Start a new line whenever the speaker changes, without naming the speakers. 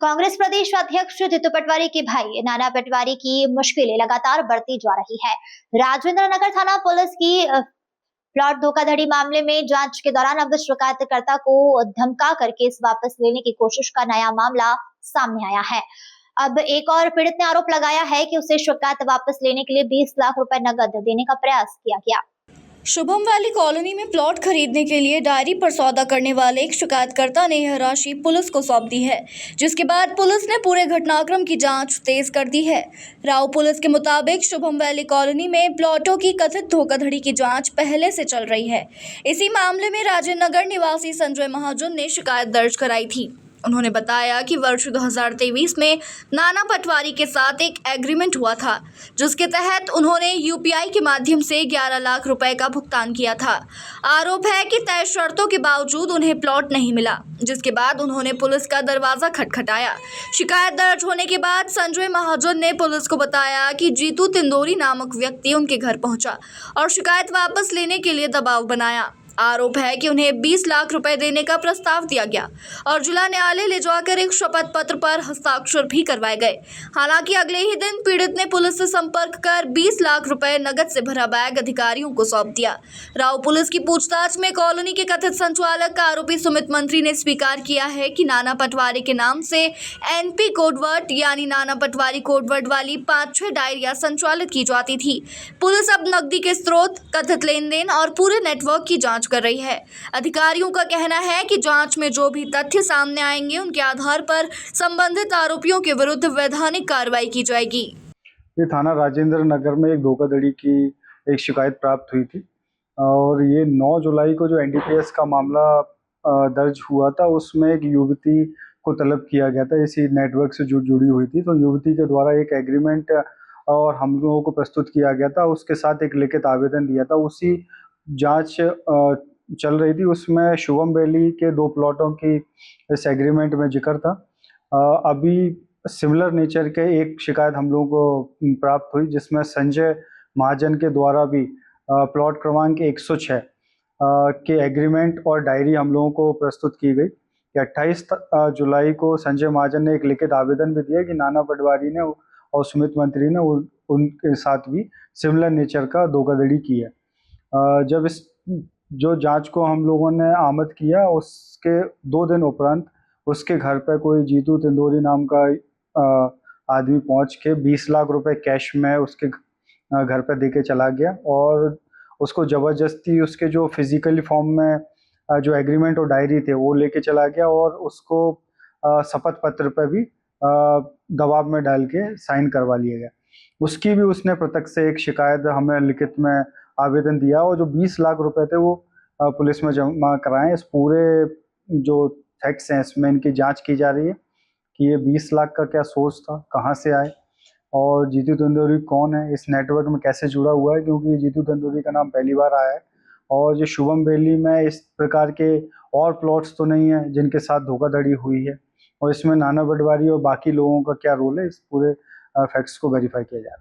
कांग्रेस प्रदेश अध्यक्ष जीतू पटवारी के भाई नाना पटवारी की मुश्किलें लगातार बढ़ती जा रही है। राजेंद्र नगर थाना पुलिस की प्लॉट धोखाधड़ी मामले में जांच के दौरान अब शिकायतकर्ता को धमका कर केस वापस लेने की कोशिश का नया मामला सामने आया है। अब एक और पीड़ित ने आरोप लगाया है कि उसे शिकायत वापस लेने के लिए 20 लाख रुपए नकद देने का प्रयास किया गया।
शुभम वैली कॉलोनी में प्लॉट खरीदने के लिए डायरी पर सौदा करने वाले एक शिकायतकर्ता ने यह राशि पुलिस को सौंप दी है, जिसके बाद पुलिस ने पूरे घटनाक्रम की जांच तेज कर दी है। राव पुलिस के मुताबिक शुभम वैली कॉलोनी में प्लॉटों की कथित धोखाधड़ी की जांच पहले से चल रही है। इसी मामले में राजेंद्र नगर निवासी संजय महाजन ने शिकायत दर्ज कराई थी। उन्होंने बताया कि वर्ष 2023 में नाना पटवारी के साथ एक एग्रीमेंट हुआ था, जिसके तहत उन्होंने यूपीआई के माध्यम से 11 लाख रुपए का भुगतान किया था। आरोप है कि तय शर्तों के बावजूद उन्हें प्लॉट नहीं मिला, जिसके बाद उन्होंने पुलिस का दरवाजा खटखटाया। शिकायत दर्ज होने के बाद संजय महाजन ने पुलिस को बताया कि जीतू तिंदोरी नामक व्यक्ति उनके घर पहुंचा और शिकायत वापस लेने के लिए दबाव बनाया। आरोप है कि उन्हें 20 लाख रुपए देने का प्रस्ताव दिया गया और जिला न्यायालय ले जाकर एक शपथ पत्र पर हस्ताक्षर भी करवाए गए। हालांकि अगले ही दिन पीड़ित ने पुलिस से संपर्क कर 20 लाख रुपए नकद से भरा बैग अधिकारियों को सौंप दिया। राव पुलिस की पूछताछ में कॉलोनी के कथित संचालक आरोपी सुमित मंत्री ने स्वीकार किया है कि नाना पटवारी के नाम से एनपी कोडवर्ड यानी नाना पटवारी कोडवर्ड वाली 5-6 डायरियां संचालित की जाती थी। पुलिस अब नकदी के स्रोत, कथित लेन देन और पूरे नेटवर्क की जांच कर रही है। अधिकारियों का कहना है कि जांच में जो भी तथ्य सामने आएंगे, उनके आधार पर संबंधित आरोपियों के विरुद्ध वैधानिक कार्रवाई की जाएगी।
ये थाना राजेंद्र नगर में एक धोखाधड़ी की एक शिकायत प्राप्त हुई थी और ये 9 जुलाई को जो एनडीपीएस का मामला दर्ज हुआ था, उसमें एक युवती को तलब किया गया था, इसी नेटवर्क से जुड़ी हुई थी। तो युवती के द्वारा एक एग्रीमेंट और हम लोगों को प्रस्तुत किया गया था, उसके साथ एक लिखित आवेदन दिया था। उसी जांच चल रही थी, उसमें शुभम वैली के 2 प्लॉटों की इस एग्रीमेंट में जिक्र था। अभी सिमिलर नेचर के एक शिकायत हम लोगों को प्राप्त हुई, जिसमें संजय महाजन के द्वारा भी प्लॉट क्रमांक 106 के एग्रीमेंट और डायरी हम लोगों को प्रस्तुत की गई कि 28 जुलाई को संजय महाजन ने एक लिखित आवेदन भी दिया कि नाना पटवारी ने और सुमित मंत्री ने उनके साथ भी सिमिलर नेचर का धोखाधड़ी की है। जब इस जो जांच को हम लोगों ने आमद किया, उसके 2 दिन उपरांत उसके घर पर कोई जीतू तिंदोरी नाम का आदमी पहुंच के 20 लाख रुपए कैश में उसके घर पर देके चला गया और उसको ज़बरदस्ती उसके जो फिजिकली फॉर्म में जो एग्रीमेंट और डायरी थे वो लेके चला गया और उसको शपथ पत्र पर भी दबाव में डाल के साइन करवा लिया गया। उसकी भी उसने प्रत्यक्ष से एक शिकायत हमें लिखित में आवेदन दिया और जो 20 लाख रुपए थे वो पुलिस में जमा कराएं। इस पूरे जो फैक्ट्स हैं इसमें इनकी जांच की जा रही है कि ये 20 लाख का क्या सोर्स था, कहां से आए और जीतू तिंदोरी कौन है, इस नेटवर्क में कैसे जुड़ा हुआ है, क्योंकि जीतू तिंदोरी का नाम पहली बार आया है। और जो शुभम वैली में इस प्रकार के और प्लॉट्स तो नहीं है जिनके साथ धोखाधड़ी हुई है और इसमें नाना पटवारी और बाकी लोगों का क्या रोल है, इस पूरे फैक्ट्स को वेरीफाई किया जा रहा है।